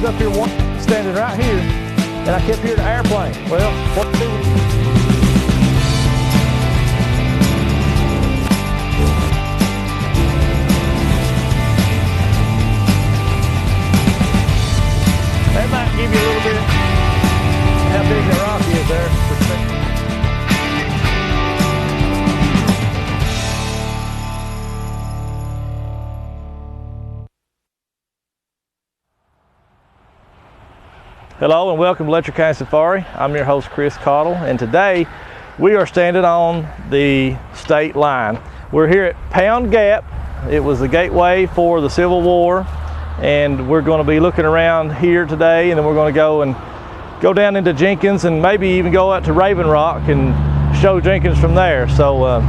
was up here once, standing right here, and I kept hearing an airplane. Well, what to do? That might give you a little bit how big the rock is there. Hello and welcome to Letcher County Safari. I'm your host Chris Caudill, and today we are standing on the state line. We're here at Pound Gap. It was the gateway for the Civil War, and we're going to be looking around here today, and then we're going to go down into Jenkins and maybe even go out to Raven Rock and show Jenkins from there. So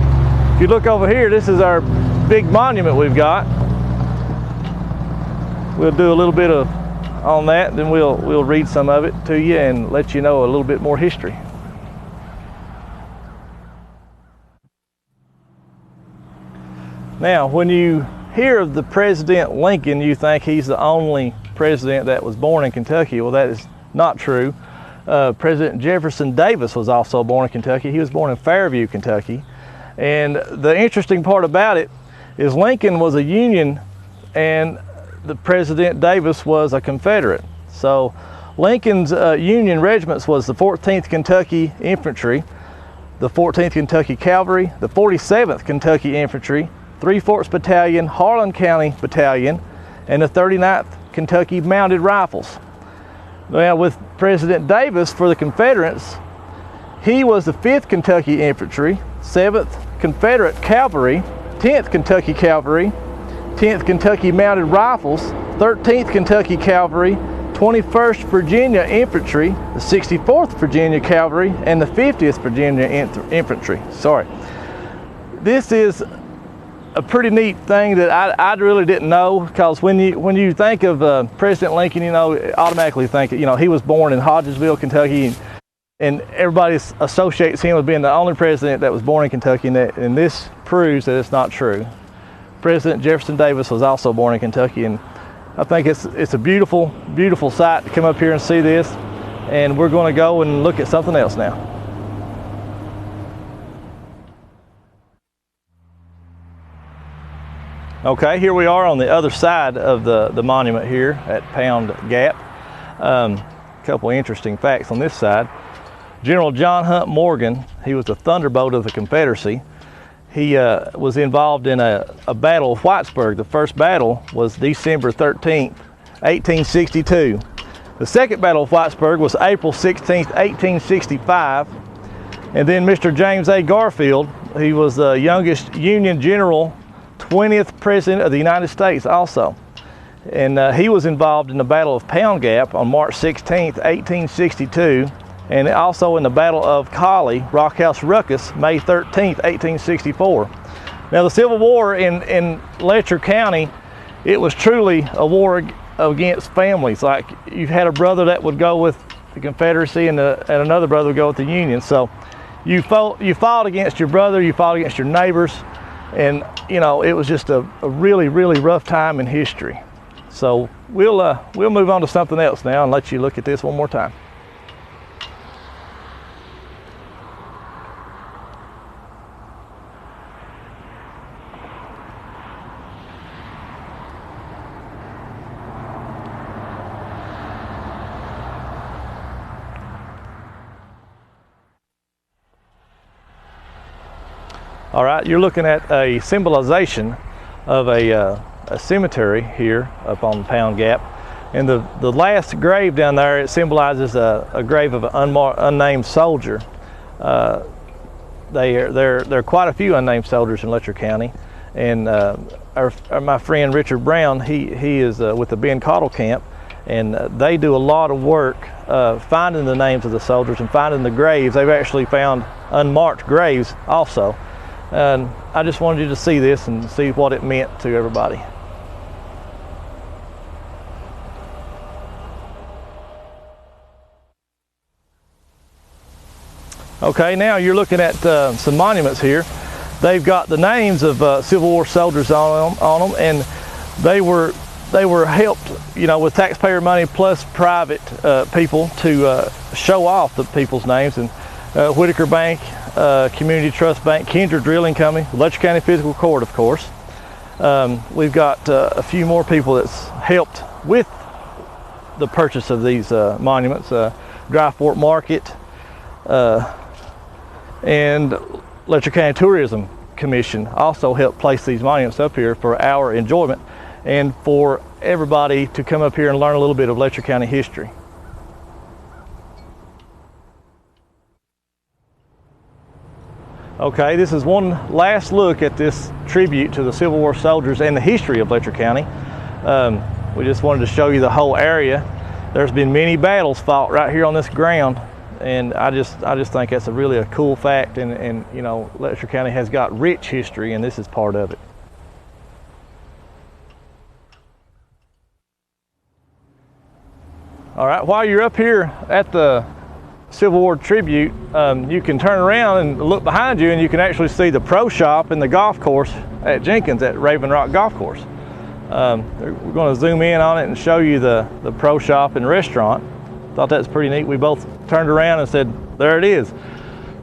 if you look over here, this is our big monument we've got. We'll do a little bit on that, then we'll read some of it to you and let you know a little bit more history. Now, when you hear of the President Lincoln, you think he's the only president that was born in Kentucky. Well, that is not true. President Jefferson Davis was also born in Kentucky. He was born in Fairview, Kentucky. And the interesting part about it is Lincoln was a Union and the President Davis was a Confederate. So Lincoln's Union regiments was the 14th Kentucky Infantry, the 14th Kentucky Cavalry, the 47th Kentucky Infantry, 3 Forks Battalion, Harlan County Battalion, and the 39th Kentucky Mounted Rifles. Now with President Davis for the Confederates, he was the 5th Kentucky Infantry, 7th Confederate Cavalry, 10th Kentucky Cavalry, 10th Kentucky Mounted Rifles, 13th Kentucky Cavalry, 21st Virginia Infantry, the 64th Virginia Cavalry, and the 50th Virginia Infantry. Sorry. This is a pretty neat thing that I really didn't know, because when you think of President Lincoln, you know, automatically think, you know, he was born in Hodgesville, Kentucky, and everybody associates him with being the only president that was born in Kentucky, and this proves that it's not true. President Jefferson Davis was also born in Kentucky, and I think it's a beautiful, beautiful sight to come up here and see this. And we're going to go and look at something else now. Okay, here we are on the other side of the monument here at Pound Gap. A couple interesting facts on this side. General John Hunt Morgan, he was the thunderbolt of the Confederacy. He was involved in a battle of Whitesburg. The first battle was December 13th, 1862. The second battle of Whitesburg was April 16th, 1865. And then Mr. James A. Garfield, he was the youngest Union general, 20th President of the United States also. And he was involved in the Battle of Pound Gap on March 16th, 1862. And also in the Battle of Caudill, Rock House Ruckus, May 13th, 1864. Now the Civil War in Letcher County, it was truly a war against families. Like, you had a brother that would go with the Confederacy and another brother would go with the Union. So you fought against your brother, you fought against your neighbors, and you know, it was just a really, really rough time in history. So we'll move on to something else now and let you look at this one more time. All right, you're looking at a symbolization of a cemetery here up on Pound Gap. And the last grave down there, it symbolizes a grave of an unnamed soldier. There are quite a few unnamed soldiers in Letcher County. And my friend Richard Brown, he is with the Ben Caudill camp, and they do a lot of work finding the names of the soldiers and finding the graves. They've actually found unmarked graves also. And I just wanted you to see this and see what it meant to everybody. Okay, now you're looking at some monuments here. They've got the names of Civil War soldiers on them, and they were they were helped, you know, with taxpayer money plus private people to show off the people's names. And Whitaker Bank, Community Trust Bank, Kindred Drilling Company, Letcher County Physical Court, of course. We've got a few more people that's helped with the purchase of these monuments. Dry Fork Market and Letcher County Tourism Commission also helped place these monuments up here for our enjoyment and for everybody to come up here and learn a little bit of Letcher County history. Okay, this is one last look at this tribute to the Civil War soldiers and the history of Letcher County. We just wanted to show you the whole area. There's been many battles fought right here on this ground, and I just think that's really a cool fact. And you know, Letcher County has got rich history, and this is part of it. All right, while you're up here at the Civil War tribute, you can turn around and look behind you, and you can actually see the pro shop and the golf course at Jenkins at Raven Rock Golf Course. We're going to zoom in on it and show you the pro shop and restaurant. Thought that's pretty neat. We both turned around and said, there it is.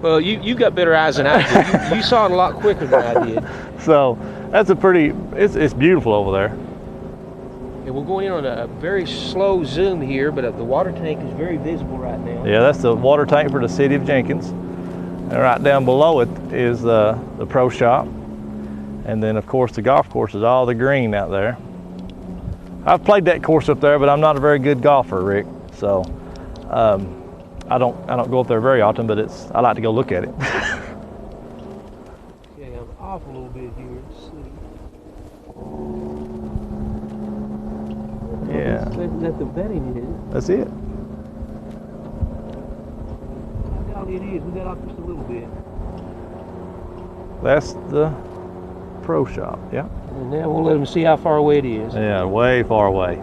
Well, you got better eyes than I did. You saw it a lot quicker than I did. So that's it's beautiful over there. And we're going in on a very slow zoom here, but the water tank is very visible right now. Yeah, that's the water tank for the city of Jenkins. And right down below it is the pro shop. And then of course the golf course is all the green out there. I've played that course up there, but I'm not a very good golfer, Rick. So I don't go up there very often, but I like to go look at it. Okay, I'm off a little bit here. Let's see. Yeah. That's the bedding is. That's it. I doubt it is. We got off just a little bit. That's the pro shop, yeah. And now we'll let them see how far away it is. Yeah, way far away.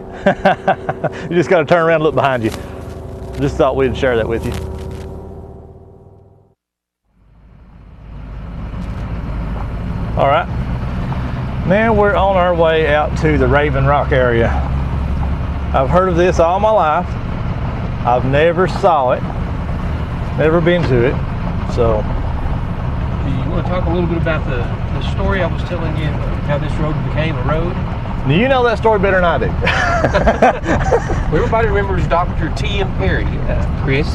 You just got to turn around and look behind you. Just thought we'd share that with you. All right, now we're on our way out to the Raven Rock area. I've heard of this all my life. I've never saw it, never been to it, so. You want to talk a little bit about the story I was telling you, how this road became a road? You know that story better than I do. Well, everybody remembers Dr. T.M. Perry, Chris,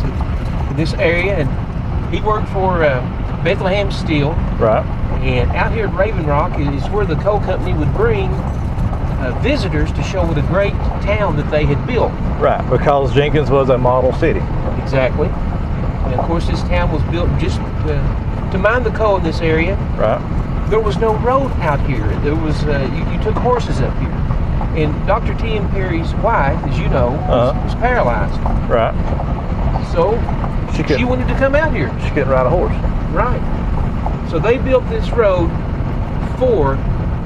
in this area, and he worked for Bethlehem Steel. Right. And out here at Raven Rock is where the coal company would bring visitors to show what a great town that they had built. Right, because Jenkins was a model city. Exactly. And of course this town was built just to mine the coal in this area. Right. There was no road out here. There was you took horses up here. And Dr. T.M. Perry's wife, as you know, was paralyzed. Right. So she wanted to come out here. She couldn't ride a horse. Right. So they built this road for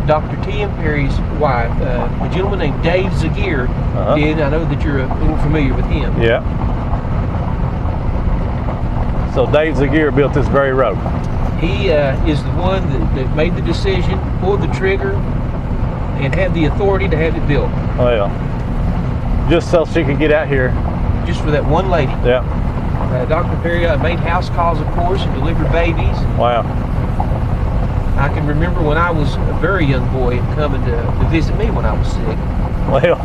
Dr. T.M. Perry's wife, a gentleman named Dave Zagier did. I know that you're a little familiar with him. Yeah. So Dave Zagier built this very road. He is the one that made the decision, pulled the trigger, and had the authority to have it built. Oh yeah. Just so she could get out here. Just for that one lady. Yeah. Dr. Perry made house calls, of course, and delivered babies. Wow. I can remember when I was a very young boy coming to visit me when I was sick. Well,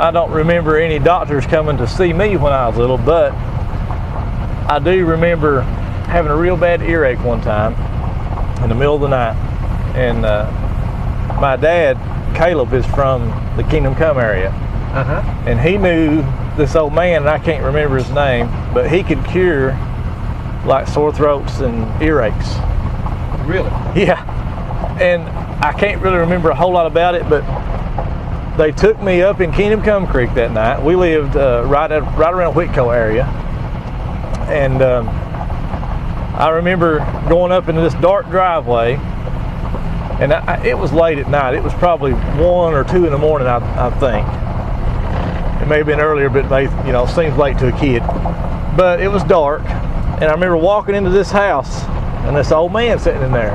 I don't remember any doctors coming to see me when I was little, but I do remember having a real bad earache one time in the middle of the night. And my dad, Caleb, is from the Kingdom Come area. And he knew this old man, and I can't remember his name, but he could cure like sore throats and earaches. Really? Yeah. And I can't really remember a whole lot about it, but they took me up in Kingdom Come Creek that night. We lived right around Whitco area. And I remember going up into this dark driveway, and it was late at night. It was probably 1 or 2 in the morning, I think. It may have been earlier, but seems late to a kid. But it was dark, and I remember walking into this house, and this old man sitting in there,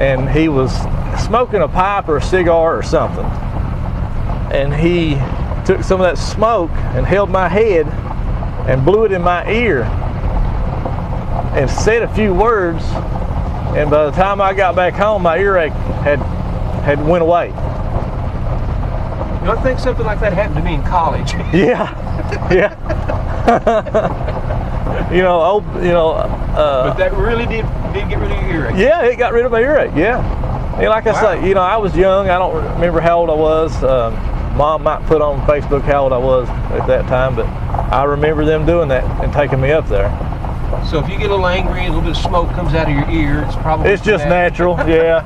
and he was smoking a pipe or a cigar or something, and he took some of that smoke and held my head and blew it in my ear and said a few words, and by the time I got back home, my earache had went away. You know, I think something like that happened to me in college. Yeah, yeah. But that really did get rid of your earache. Yeah, it got rid of my earache. Yeah. And like I say, I was young. I don't remember how old I was. Mom might put on Facebook how old I was at that time, but I remember them doing that and taking me up there. So if you get a little angry and a little bit of smoke comes out of your ear, it's just natural. Yeah,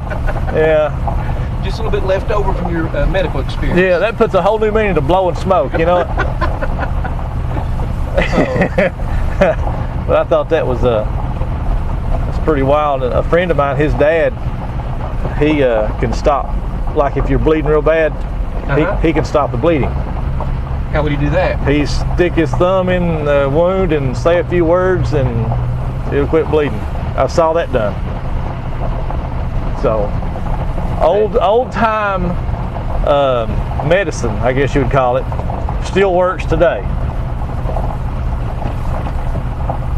yeah. Just a little bit left over from your medical experience. Yeah, that puts a whole new meaning to blowing smoke, you know. But I thought that was that's pretty wild. A friend of mine, his dad, he can stop. Like if you're bleeding real bad, he can stop the bleeding. How would he do that? He stick his thumb in the wound and say a few words, and it'll quit bleeding. I saw that done. So old time medicine, I guess you would call it, still works today.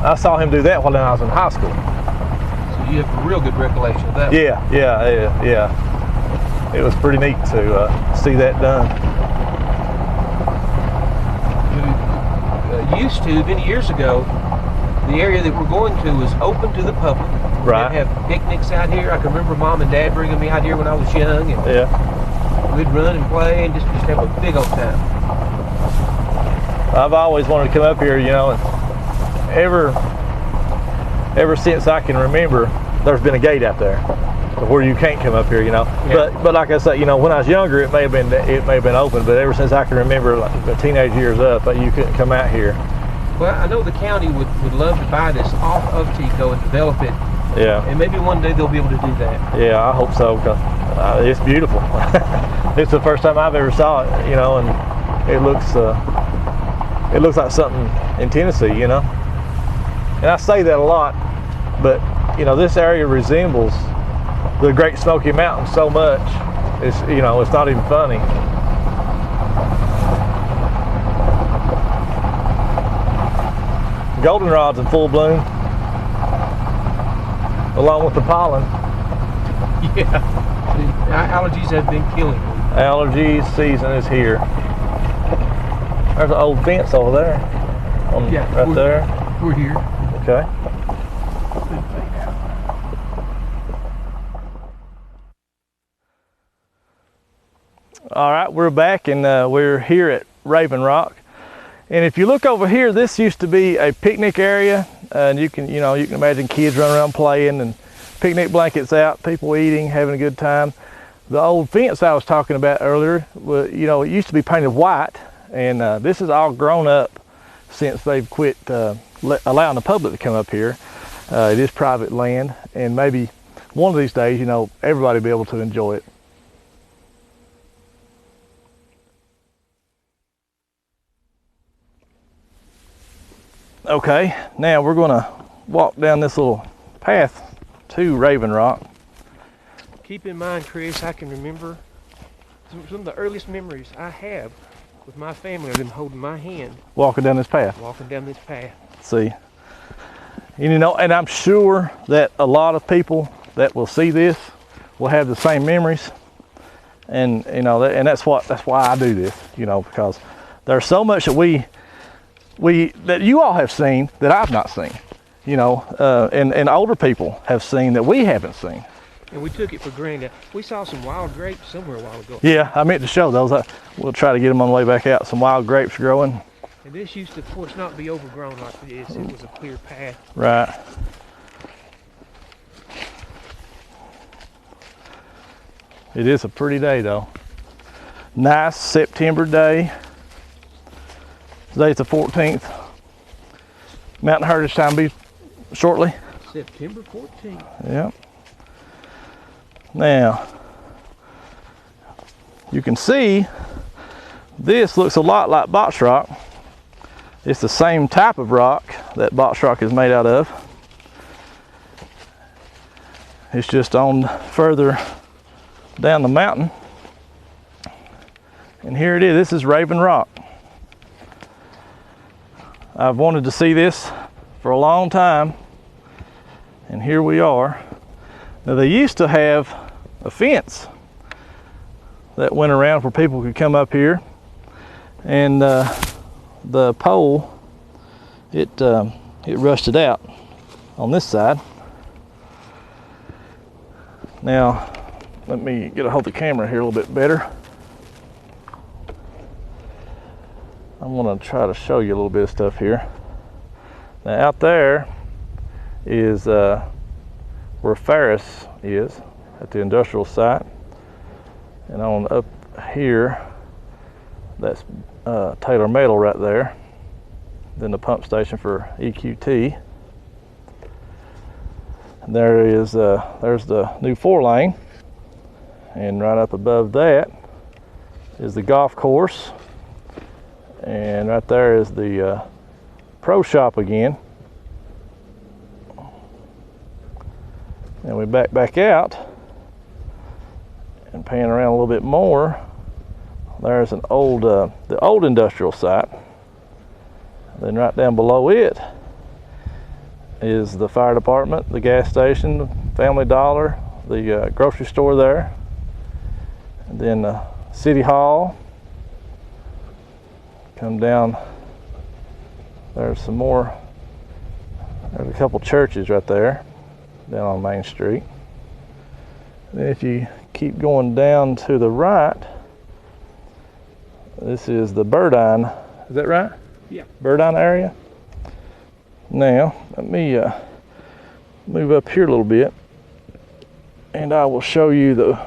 I saw him do that while I was in high school. So you have a real good recollection of that. Yeah. It was pretty neat to see that done. Used to, many years ago, the area that we're going to was open to the public. Right. We'd have picnics out here. I can remember Mom and Dad bringing me out here when I was young, and we'd run and play and just have a big old time. I've always wanted to come up here, and ever since I can remember, there's been a gate out there where you can't come up here, Yeah. But like I said, when I was younger, it may have been open. But ever since I can remember, like the teenage years up, you couldn't come out here. Well, I know the county would love to buy this off of Tico and develop it. Yeah. And maybe one day they'll be able to do that. Yeah, I hope so, because it's beautiful. It's the first time I've ever saw it, and it looks like something in Tennessee, And I say that a lot, but this area resembles the Great Smoky Mountains so much. It's not even funny. Goldenrod's in full bloom, along with the pollen. Yeah, the allergies have been killing me. Allergy season is here. There's an old fence over there. Right there. We're here. Okay. All right, we're back, and we're here at Raven Rock. And if you look over here, this used to be a picnic area, and you can imagine kids running around playing and picnic blankets out, people eating, having a good time. The old fence I was talking about earlier, it used to be painted white, and this is all grown up since they've quit allowing the public to come up here. It is private land, and maybe one of these days, everybody will be able to enjoy it. Okay, now we're going to walk down this little path to Raven Rock. Keep in mind, Chris, I can remember some of the earliest memories I have with my family are them holding my hand. Walking down this path. Walking down this path. See. And I'm sure that a lot of people that will see this will have the same memories. And and that's why I do this, because there's so much that that you all have seen that I've not seen, and older people have seen that we haven't seen. And we took it for granted. We saw some wild grapes somewhere a while ago. Yeah, I meant to show those. We'll try to get them on the way back out. Some wild grapes growing. And this used to, of course, not be overgrown like this. It was a clear path. Right. It is a pretty day, though. Nice September day. Today's the 14th. Mountain Heritage Time will be shortly. September 14th. Yep. Now, you can see this looks a lot like box rock. It's the same type of rock that box rock is made out of. It's just on further down the mountain. And here it is. This is Raven Rock. I've wanted to see this for a long time, and here we are. Now, they used to have a fence that went around where people could come up here, and the pole, it rusted out on this side. Now, let me get a hold of the camera here a little bit better. I'm gonna try to show you a little bit of stuff here. Now, out there is where Ferris is at the industrial site, and on up here, that's Taylor Metal right there. Then the pump station for EQT. And there is there's the new 4-lane, and right up above that is the golf course, and right there is the pro shop again. And we back out and pan around a little bit more. There's an old the old industrial site. Then right down below it is the fire department, the gas station, Family Dollar, the grocery store there, and then City Hall. Come down, there's some more, there's a couple churches right there down on Main Street. And if you keep going down to the right, this is the Burdine, is that right? Yeah. Burdine area. Now, let me move up here a little bit, and I will show you the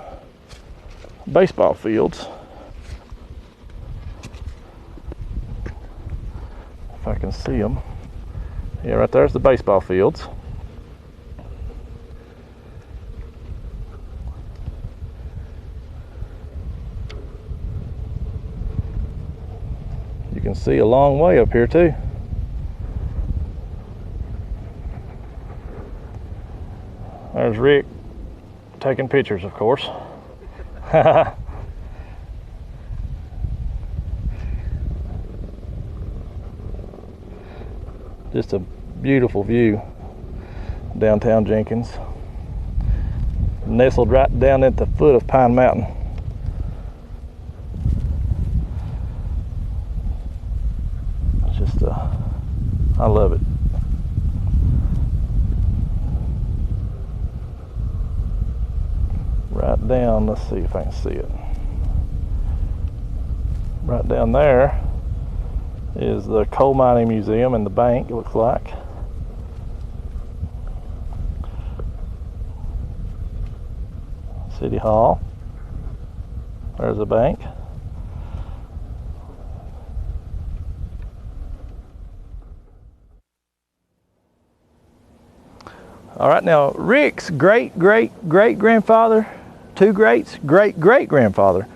baseball fields. If I can see them. Yeah, right there's the baseball fields. You can see a long way up here too. There's Rick taking pictures, of course. Just a beautiful view downtown Jenkins, nestled right down at the foot of Pine Mountain. It's just I love it. Right down, let's see if I can see it. Right down there is the coal mining museum and the bank, it looks like. City Hall. There's a bank. All right, now Rick's great-great-great-grandfather, two greats, great-great-grandfather.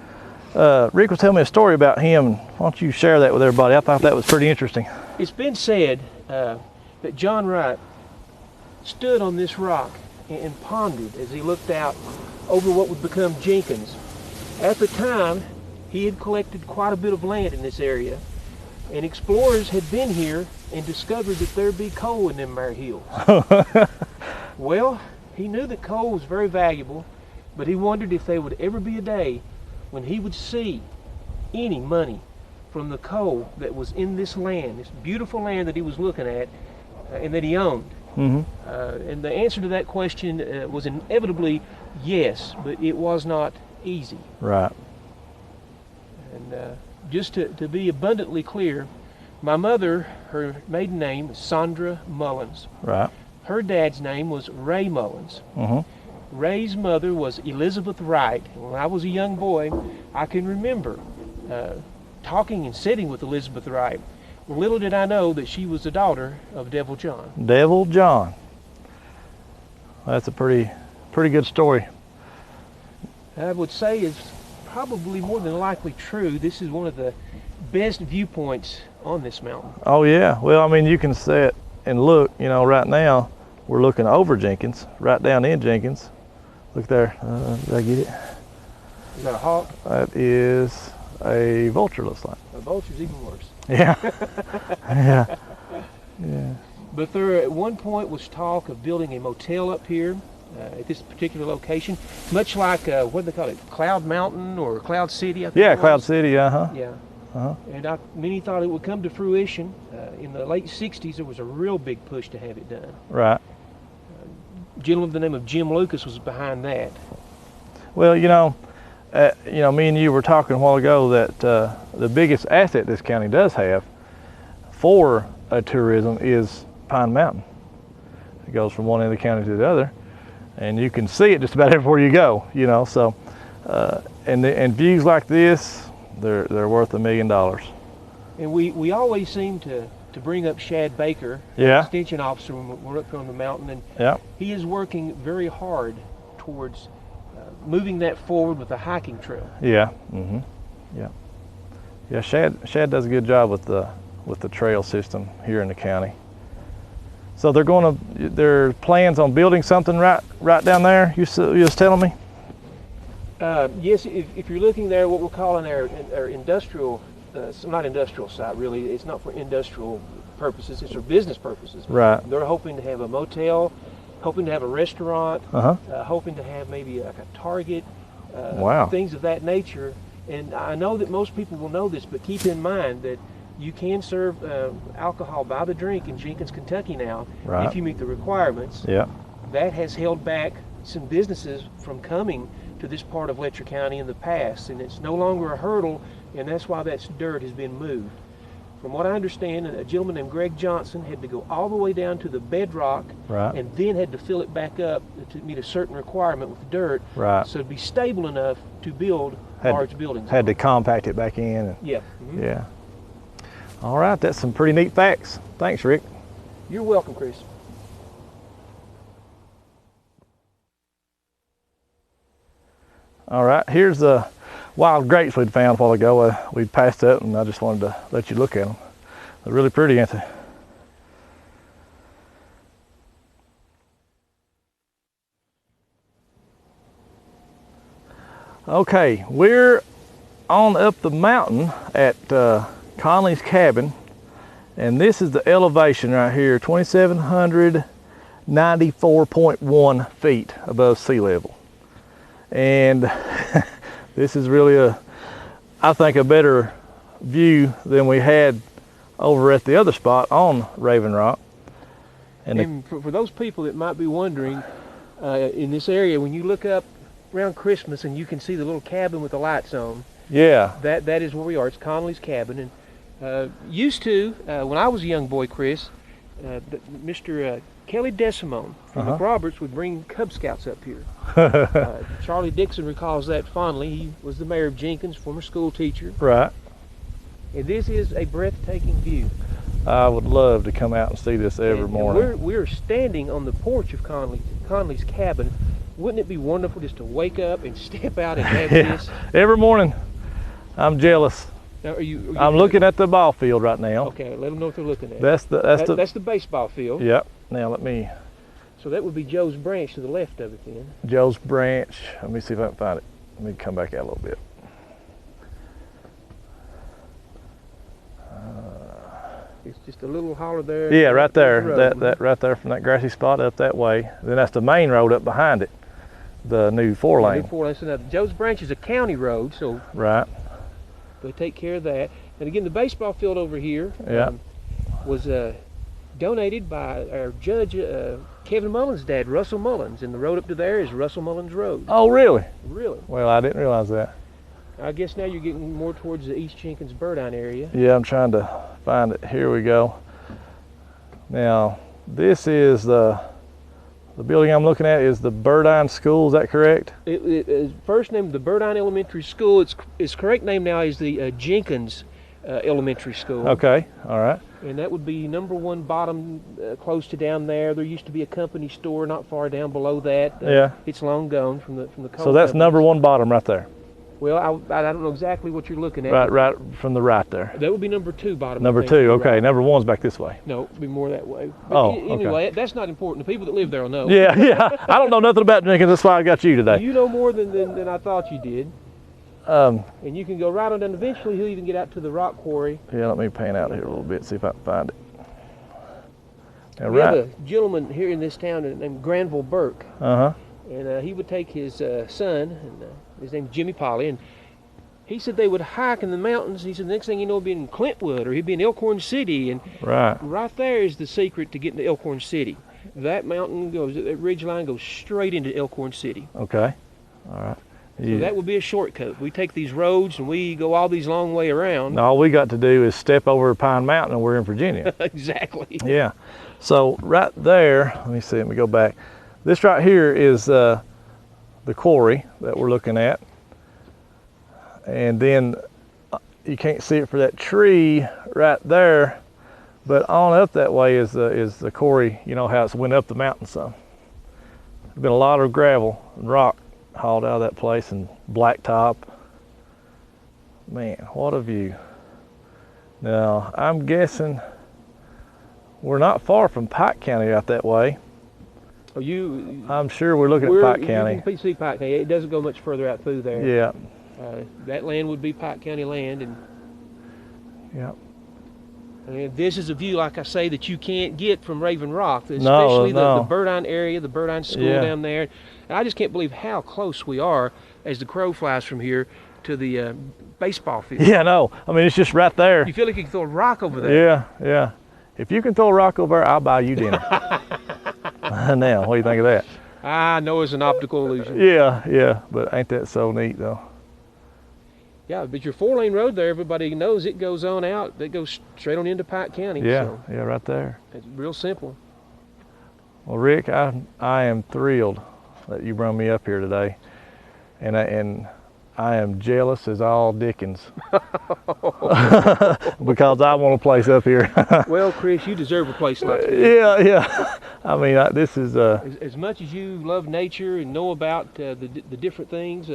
Rick was telling me a story about him. Why don't you share that with everybody? I thought that was pretty interesting. It's been said that John Wright stood on this rock and pondered as he looked out over what would become Jenkins. At the time, he had collected quite a bit of land in this area, and explorers had been here and discovered that there'd be coal in them there hills. Well, he knew that coal was very valuable, but he wondered if there would ever be a day when he would see any money from the coal that was in this land, this beautiful land that he was looking at and that he owned. Mm-hmm. And the answer to that question was inevitably yes, but it was not easy. Right. And just to be abundantly clear, my mother, her maiden name is Sandra Mullins. Right. Her dad's name was Ray Mullins. Mm-hmm. Ray's mother was Elizabeth Wright. When I was a young boy, I can remember talking and sitting with Elizabeth Wright. Well, little did I know that she was the daughter of Devil John. Devil John. That's a pretty good story. I would say is probably more than likely true. This is one of the best viewpoints on this mountain. Oh yeah. Well, I mean, you can sit and look. You know, right now we're looking over Jenkins, right down in Jenkins. Look there. Did I get it? Is that a hawk? That is a vulture, looks like. A vulture's even worse. Yeah. Yeah. Yeah. But there at one point was talk of building a motel up here at this particular location, much like, what do they call it, Cloud Mountain or Cloud City, I think. Yeah, Cloud City, uh-huh. Yeah. Uh-huh. And many thought it would come to fruition. In the late 60s, there was a real big push to have it done. Right. A gentleman by the name of Jim Lucas was behind that. Well, me and you were talking a while ago that the biggest asset this county does have for tourism is Pine Mountain. It goes from one end of the county to the other, and you can see it just about everywhere you go. So and views like this, they're worth $1 million. And we always seem to bring up Shad Baker, Yeah. extension officer, when we're up here on the mountain, and Yeah. he is working very hard towards moving that forward with a hiking trail. Yeah. Mm-hmm. Yeah. Yeah. Shad does a good job with the trail system here in the county. So there are plans on building something right down there. You was telling me. Yes, if you're looking there, what we're calling our industrial, not industrial site really. It's not for industrial purposes. It's for business purposes. Right. They're hoping to have a motel, hoping to have a restaurant, hoping to have maybe like a Target, Wow. things of that nature. And I know that most people will know this, but keep in mind that you can serve alcohol by the drink in Jenkins, Kentucky now, Right. if you meet the requirements. Yeah. That has held back some businesses from coming to this part of Letcher County in the past, and it's no longer a hurdle, and that's why that dirt has been moved. From what I understand, a gentleman named Greg Johnson had to go all the way down to the bedrock, Right. and then had to fill it back up to meet a certain requirement with dirt, Right. so it'd be stable enough to build large buildings. Had to compact it back in. And, Yeah. Mhm. Yeah. All right. That's some pretty neat facts. Thanks, Rick. You're welcome, Chris. All right, here's the wild grapes we'd found a while ago. We passed up, and I just wanted to let you look at them. They're really pretty, aren't they? Okay, we're on up the mountain at Conley's cabin, and this is the elevation right here, 2,794.1 feet above sea level. And this is really I think a better view than we had over at the other spot on Raven Rock. And for those people that might be wondering, in this area, when you look up around Christmas and you can see the little cabin with the lights on, yeah, that is where we are. It's Conley's cabin. And used to, when I was a young boy, Chris, Mr. Kelly Desimone from McRoberts would bring Cub Scouts up here. Charlie Dixon recalls that fondly. He was the mayor of Jenkins, former school teacher. Right. And this is a breathtaking view. I would love to come out and see this every morning. We're standing on the porch of Conley's cabin. Wouldn't it be wonderful just to wake up and step out and have this? Every morning. I'm jealous. Now, I'm looking at the ball field right now. Okay, let them know what they're looking at. That's the baseball field. Yep. Now let me. So that would be Joe's Branch to the left of it then. Joe's Branch. Let me see if I can find it. Let me come back out a little bit. It's just a little holler there. Yeah, right there. That right there from that grassy spot up that way. Then that's the main road up behind it. The new 4-lane. New 4-lane. So now Joe's Branch is a county road, so right. They take care of that. And again, the baseball field over here was donated by our judge, Kevin Mullins' dad, Russell Mullins, and the road up to there is Russell Mullins Road. Oh, really? Really? Well, I didn't realize that. I guess now you're getting more towards the East Jenkins Burdine area. Yeah, I'm trying to find it. Here we go. Now, this is the building I'm looking at is the Burdine School. Is that correct? It is first named the Burdine Elementary School. Its correct name now is the Jenkins Elementary School. Okay, all right. And that would be number 1 bottom close to down there. There used to be a company store not far down below that. Yeah. It's long gone from the coal So that's companies. number 1 bottom right there. Well, I don't know exactly what you're looking at. Right from the right there. That would be number 2 bottom. Number 2, okay. Right. Number 1's back this way. No, it'd be more that way. But oh, anyway, okay. That's not important. The people that live there will know. Yeah. I don't know nothing about Jenkins. That's why I got you today. You know more than I thought you did. And you can go right on down. Eventually, he'll even get out to the rock quarry. Yeah, let me pan out here a little bit, see if I can find it. Now, We have a gentleman here in this town named Granville Burke. Uh-huh. And he would take his son, and his name's Jimmy Polly, and he said they would hike in the mountains. He said the next thing you know, he'd be in Clintwood, or he'd be in Elkhorn City, and right there is the secret to getting to Elkhorn City. That mountain goes, that ridge line goes straight into Elkhorn City. Okay, all right. So that would be a shortcut. We take these roads and we go all these long way around. And all we got to do is step over Pine Mountain and we're in Virginia. Exactly. Yeah. So right there, let me see, let me go back. This right here is the quarry that we're looking at. And then you can't see it for that tree right there, but on up that way is the quarry, you know how it's went up the mountain some. There's been a lot of gravel and rock hauled out of that place and blacktop. Man, what a view. Now, I'm guessing we're not far from Pike County out that way. Oh, I'm sure we're looking at Pike County. You can see Pike County. It doesn't go much further out through there. Yeah. That land would be Pike County land. And yeah. And this is a view, like I say, that you can't get from Raven Rock, especially no. the Burdine area, the Burdine School down there. And I just can't believe how close we are as the crow flies from here to the baseball field. Yeah, no. I mean, it's just right there. You feel like you can throw a rock over there. Yeah. If you can throw a rock over there, I'll buy you dinner. Now, what do you think of that? I know it's an optical illusion. Yeah. But ain't that so neat, though? Yeah, but your 4-lane road there, everybody knows it goes on out. It goes straight on into Pike County. Yeah, right there. It's real simple. Well, Rick, I am thrilled that you brought me up here today, and I am jealous as all Dickens because I want a place up here. Well, Chris, you deserve a place like this. Yeah. I mean, this is as much as you love nature and know about the different things.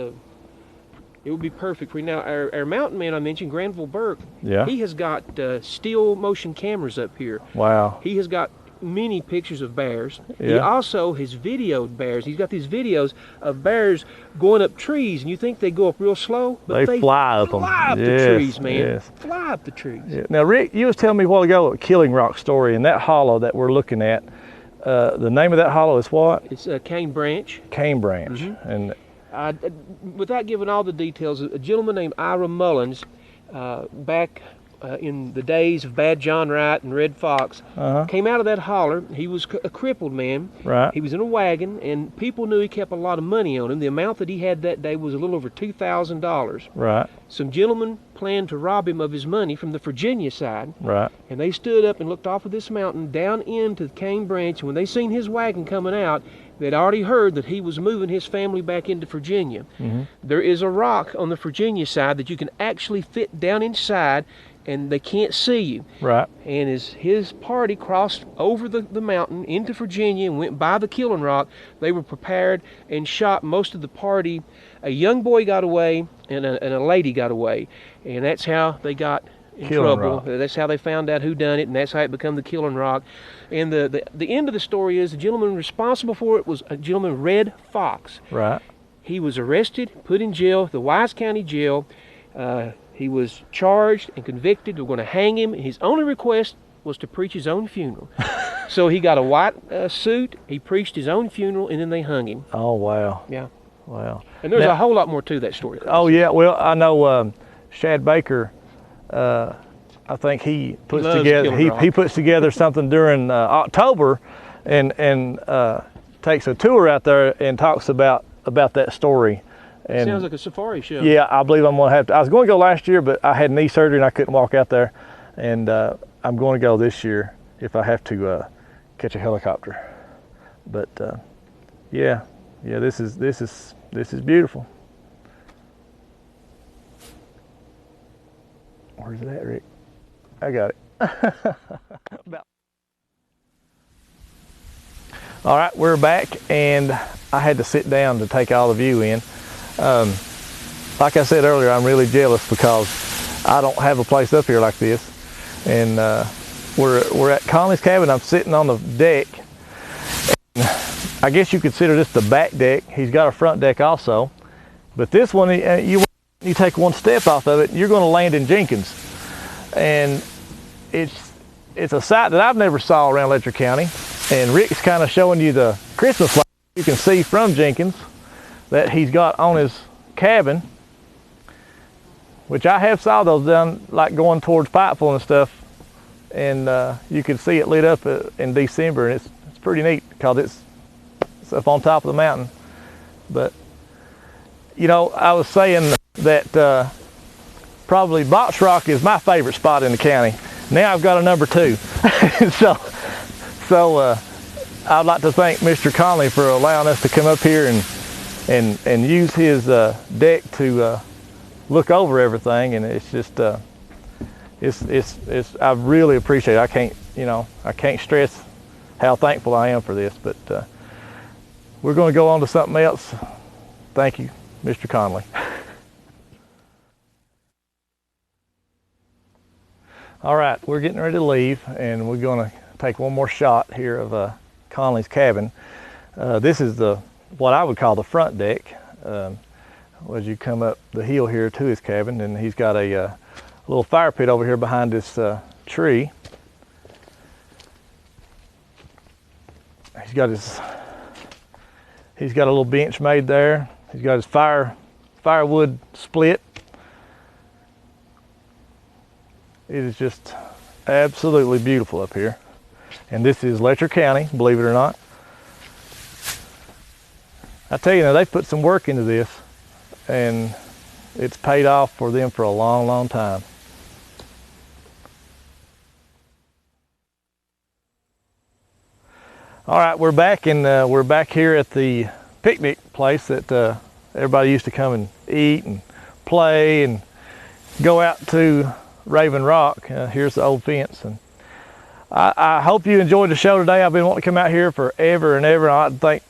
It would be perfect for you. Now, our mountain man I mentioned, Granville Burke, he has got still motion cameras up here. Wow. He has got many pictures of bears. Yeah. He also has videoed bears. He's got these videos of bears going up trees, and you think they go up real slow, but they fly up them. Fly up the trees, man. Yes. Fly up the trees. Yeah. Now, Rick, you was telling me a while ago a Killing Rock story, and that hollow that we're looking at, the name of that hollow is what? It's Cane Branch. Cane Branch. And without giving all the details, a gentleman named Ira Mullins, back in the days of Bad John Wright and Red Fox, came out of that holler. He was a crippled man. Right. He was in a wagon, and people knew he kept a lot of money on him. The amount that he had that day was a little over $2,000. Right. Some gentlemen planned to rob him of his money from the Virginia side. Right. And they stood up and looked off of this mountain down into the Cane Branch. And when they seen his wagon coming out, they'd already heard that he was moving his family back into Virginia. There is a rock on the Virginia side that you can actually fit down inside, and they can't see you. Right. And as his party crossed over the mountain into Virginia and went by the Killing Rock, they were prepared and shot most of the party. A young boy got away, and a lady got away, and that's how they got in trouble. That's how they found out who done it, and that's how it became the Killing Rock. And the end of the story is the gentleman responsible for it was a gentleman, Red Fox. Right. He was arrested, put in jail, the Wise County Jail. He was charged and convicted. They were going to hang him. His only request was to preach his own funeral. So he got a white suit, he preached his own funeral, and then they hung him. Oh, wow. Yeah. Wow. And there's a whole lot more to that story. Oh, yeah. Well, I know Shad Baker, I think he puts together something during October and takes a tour out there and talks about that story. And sounds like a safari show. Yeah, I believe I'm going to have to. I was going to go last year, but I had knee surgery and I couldn't walk out there. And I'm going to go this year if I have to catch a helicopter. But yeah, this is beautiful. Where's it at, Rick? I got it. All right, we're back, and I had to sit down to take all the view in. Like I said earlier, I'm really jealous because I don't have a place up here like this. And we're at Conley's cabin. I'm sitting on the deck. And I guess you consider this the back deck. He's got a front deck also. But this one, you You take one step off of it, you're going to land in Jenkins. And it's a sight that I've never saw around Letcher County. And Rick's kind of showing you the Christmas lights you can see from Jenkins that he's got on his cabin, which I have saw those down like going towards Pikeville and stuff. And you can see it lit up in December, and it's pretty neat because it's up on top of the mountain. But you know, I was saying that probably Box Rock is my favorite spot in the county. Now I've got a number 2. so I'd like to thank Mr. Conley for allowing us to come up here and use his deck to look over everything. And it's just I really appreciate it. I can't stress how thankful I am for this. But we're going to go on to something else. Thank you, Mr. Conley. All right, we're getting ready to leave, and we're going to take one more shot here of Conley's cabin. This is what I would call the front deck. As you come up the hill here to his cabin, and he's got a little fire pit over here behind this tree. He's got a little bench made there. He's got his firewood split. It is just absolutely beautiful up here. And this is Letcher County, believe it or not. I tell you now, they put some work into this, and it's paid off for them for a long, long time. All right, we're back, and we're back here at the picnic place that everybody used to come and eat and play and go out to Raven Rock. Here's the old fence, and I hope you enjoyed the show today. I've been wanting to come out here forever and ever. I'd thank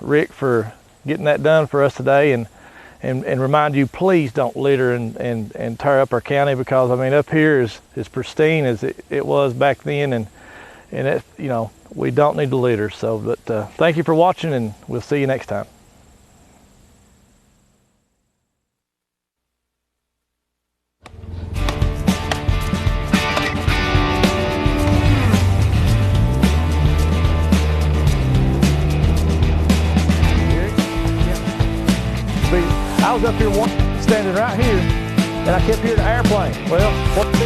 Rick for getting that done for us today, and remind you, please don't litter and tear up our county, because I mean, up here is pristine as it was back then, and it, you know, we don't need to litter. So, but thank you for watching, and we'll see you next time. I was up here once, standing right here, and I kept hearing an airplane. Well, what to do?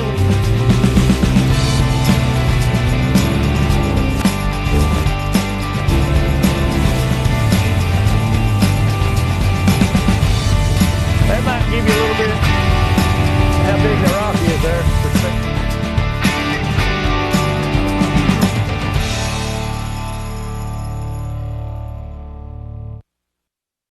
That might give you a little bit of how big the rock